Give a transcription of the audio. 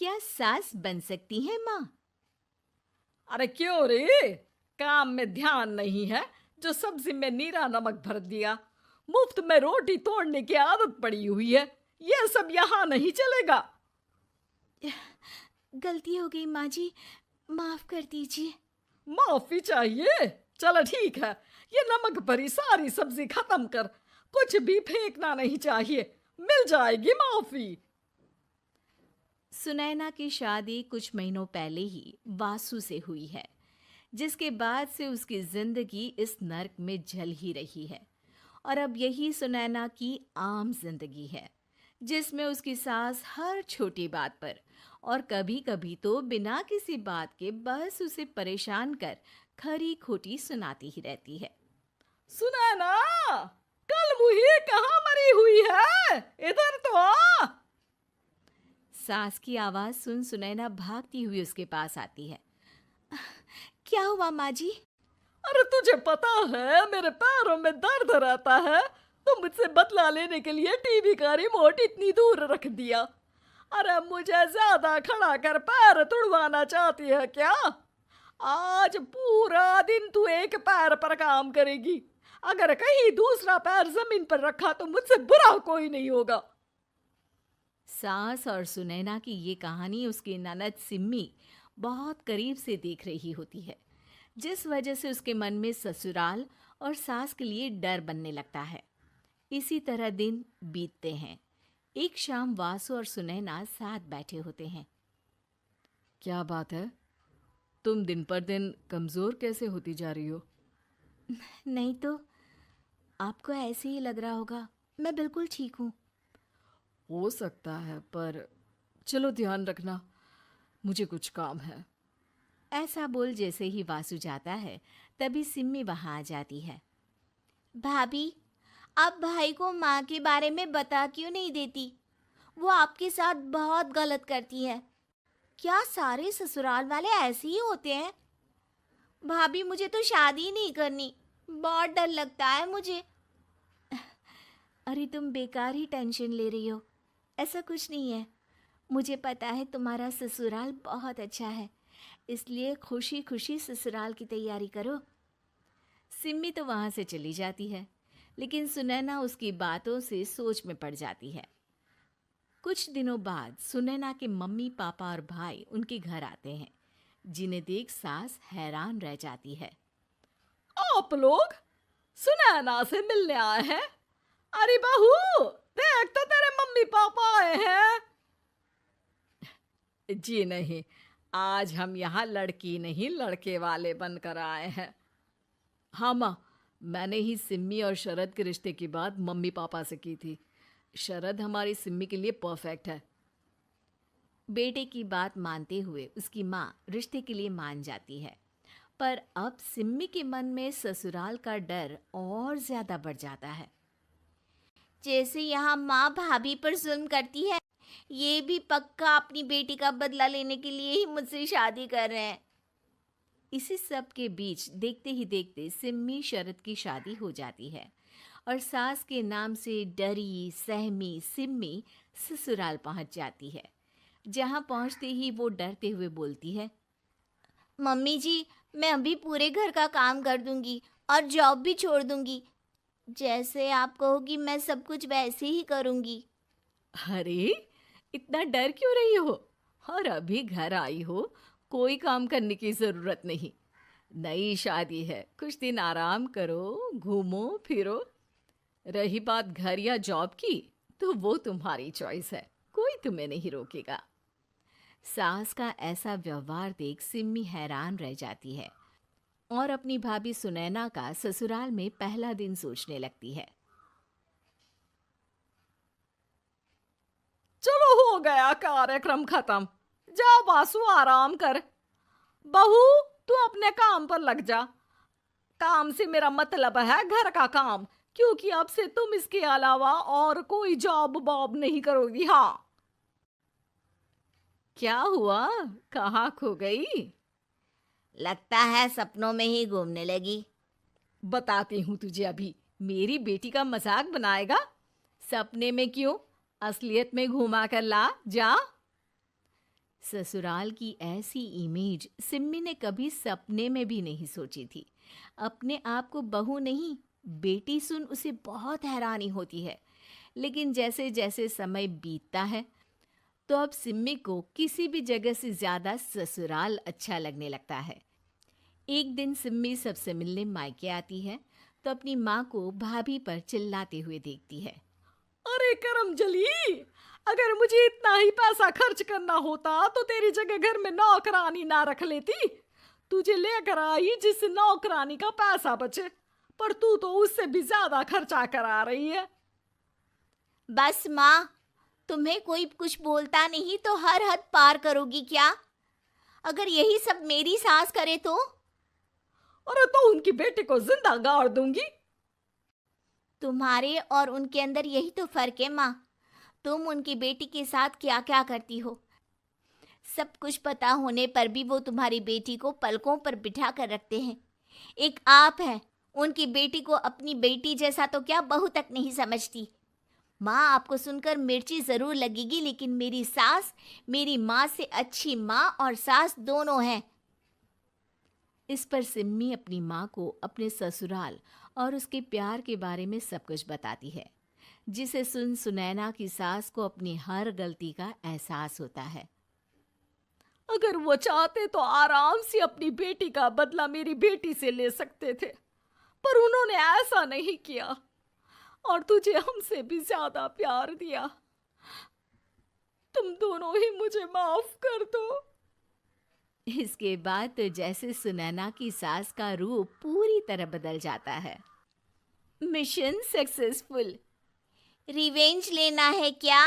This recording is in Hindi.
क्या सास बन सकती है माँ? अरे क्यों रे? काम में ध्यान नहीं है जो सब्जी में नीरा नमक भर दिया। मुफ्त में रोटी तोड़ने की आदत पड़ी हुई है। ये सब यहाँ नहीं चलेगा। गलती हो गई माँ जी, माफ कर दीजिए। माफी चाहिए? चलो ठीक है, ये नमक भरी सारी सब्जी खत्म कर। कुछ भी फेंकना नहीं चाहिए, मिल जाएगी माफी। सुनैना की शादी कुछ महीनों पहले ही वासु से हुई है, जिसके बाद से उसकी जिंदगी इस नर्क में जल ही रही है। और अब यही सुनैना की आम जिंदगी है, जिसमें उसकी सास हर छोटी बात पर और कभी-कभी तो बिना किसी बात के बस उसे परेशान कर खरी खोटी सुनाती ही रहती है। सुनैना, कल मुही कहाँ मरी हुई है? इधर तो आ। सास की आवाज सुन सुनैना भागती हुई उसके पास आती है। क्या हुआ माँ जी? अरे तुझे पता है मेरे पैरों में दर्द रहता है, तो मुझसे बदला लेने के लिए टीवी का रिमोट इतनी दूर रख दिया। अरे मुझे ज्यादा खड़ा कर पैर तुड़वाना चाहती है क्या? आज पूरा दिन तू एक पैर पर काम करेगी। अगर कहीं दूसरा पैर जमीन पर रखा तो मुझसे बुरा कोई नहीं होगा। सास और सुनैना की ये कहानी उसकी ननद सिम्मी बहुत करीब से देख रही होती है, जिस वजह से उसके मन में ससुराल और सास के लिए डर बनने लगता है। इसी तरह दिन बीतते हैं। एक शाम वासु और सुनैना साथ बैठे होते हैं। क्या बात है? तुम दिन पर दिन कमजोर कैसे होती जा रही हो? नहीं तो, आपको ऐसे ही लग रहा होगा। मैं बिल्कुल ठीक हूँ। हो सकता है, पर चलो ध्यान रखना, मुझे कुछ काम है। ऐसा बोल जैसे ही वासु जाता है, तभी सिम्मी वहां आ जाती है। भाभी, आप भाई को माँ के बारे में बता क्यों नहीं देती? वो आपके साथ बहुत गलत करती है। क्या सारे ससुराल वाले ऐसे ही होते हैं? भाभी, मुझे तो शादी नहीं करनी, बहुत डर लगता है मुझे। अरे तुम बेकार ही टेंशन ले रही हो, ऐसा कुछ नहीं है। मुझे पता है तुम्हारा ससुराल बहुत अच्छा है, इसलिए खुशी खुशी ससुराल की तैयारी करो। सिम्मी तो वहां से चली जाती है, लेकिन सुनैना उसकी बातों से सोच में पड़ जाती है। कुछ दिनों बाद सुनैना के मम्मी पापा और भाई उनके घर आते हैं, जिन्हें देख सास हैरान रह जाती है। आप लोग सुनैना से मिलने आए हैं? अरे बहू, देख तो तेरे मम्मी पापा आए हैं। जी नहीं, आज हम यहाँ लड़की नहीं लड़के वाले बनकर आए हैं। हाँ माँ, मैंने ही सिम्मी और शरद के रिश्ते की बात मम्मी पापा से की थी। शरद हमारी सिम्मी के लिए परफेक्ट है। बेटे की बात मानते हुए उसकी माँ रिश्ते के लिए मान जाती है, पर अब सिम्मी के मन में ससुराल का डर और ज्यादा बढ़ जाता है। जैसे यहाँ माँ भाभी पर जुल्म करती है, ये भी पक्का अपनी बेटी का बदला लेने के लिए ही मुझसे शादी कर रहे हैं। इसी सब के बीच देखते ही देखते सिम्मी शरद की शादी हो जाती है और सास के नाम से डरी सहमी सिम्मी ससुराल पहुंच जाती है। जहां पहुंचते ही वो डरते हुए बोलती है, मम्मी जी, मैं अभी पूरे घर का काम कर दूंगी और जॉब भी छोड़ दूंगी। जैसे आप कहोगी मैं सब कुछ वैसे ही करूंगी। अरे, इतना डर क्यों रही हो? और अभी घर आई हो, कोई काम करने की जरूरत नहीं। नई शादी है, कुछ दिन आराम करो, घूमो फिरो। रही बात घर या जॉब की, तो वो तुम्हारी चॉइस है, कोई तुम्हें नहीं रोकेगा। सास का ऐसा व्यवहार देख सिम्मी हैरान रह जाती है और अपनी भाभी सुनैना का ससुराल में पहला दिन सोचने लगती है। चलो, हो गया कार्यक्रम खत्म। जा वासु, आराम कर। बहू, तू अपने काम पर लग जा। काम से मेरा मतलब है घर का काम, क्योंकि अब से तुम इसके अलावा और कोई जॉब बॉब नहीं करोगी। हाँ। क्या हुआ? कहाँ खो गई? लगता है सपनों में ही घूमने लगी। बताती हूँ तुझे अभी। मेरी बेटी का मजाक बनाएगा? सपने में क्यों, असलियत में घुमा कर ला। जा। ससुराल की ऐसी इमेज सिम्मी ने कभी सपने में भी नहीं सोची थी। अपने आप को बहू नहीं, बेटी सुन उसे बहुत हैरानी होती है। लेकिन जैसे जैसे समय बीतता है तो अब सिम्मी को किसी भी जगह से ज़्यादा ससुराल अच्छा लगने लगता है। एक दिन सिम्मी सबसे मिलने मायके आती है तो अपनी माँ को भाभी पर चिल्लाते हुए देखती है। अरे करमजली, अगर मुझे इतना ही पैसा खर्च करना होता तो तेरी जगह घर में नौकरानी ना रख लेती। तुझे लेकर आई जिस नौकरानी का पैसा बचे, पर तू तो उससे भी ज्यादा खर्चा करा रही है। बस माँ, तुम्हें कोई कुछ बोलता नहीं तो हर हद पार करोगी क्या? अगर यही सब मेरी सास करे तो? अरे तो उनकी बेटी को जिंदा गाड़ दूंगी। तुम्हारे और उनके अंदर यही तो फर्क है माँ। तुम उनकी बेटी के साथ क्या क्या करती हो। सब कुछ पता होने पर भी वो तुम्हारी बेटी को पलकों पर बिठा कर रखते हैं। एक आप है, उनकी बेटी को अपनी बेटी जैसा तो क्या बहू तक नहीं समझती। माँ, आपको सुनकर मिर्ची ज़रूर लगेगी, लेकिन मेरी सास मेरी माँ से अच्छी माँ और सास दोनों हैं। इस पर सिम्मी अपनी माँ को अपने ससुराल और उसके प्यार के बारे में सब कुछ बताती है, जिसे सुन सुनैना की सास को अपनी हर गलती का एहसास होता है। अगर वो चाहते तो आराम से अपनी बेटी का बदला मेरी बेटी से ले सकते थे, पर उन्होंने ऐसा नहीं किया और तुझे हमसे भी ज्यादा प्यार दिया। तुम दोनों ही मुझे माफ कर दो। इसके बाद तो जैसे सुनैना की सास का रूप पूरी तरह बदल जाता है। Mission successful. रिवेंज लेना है क्या?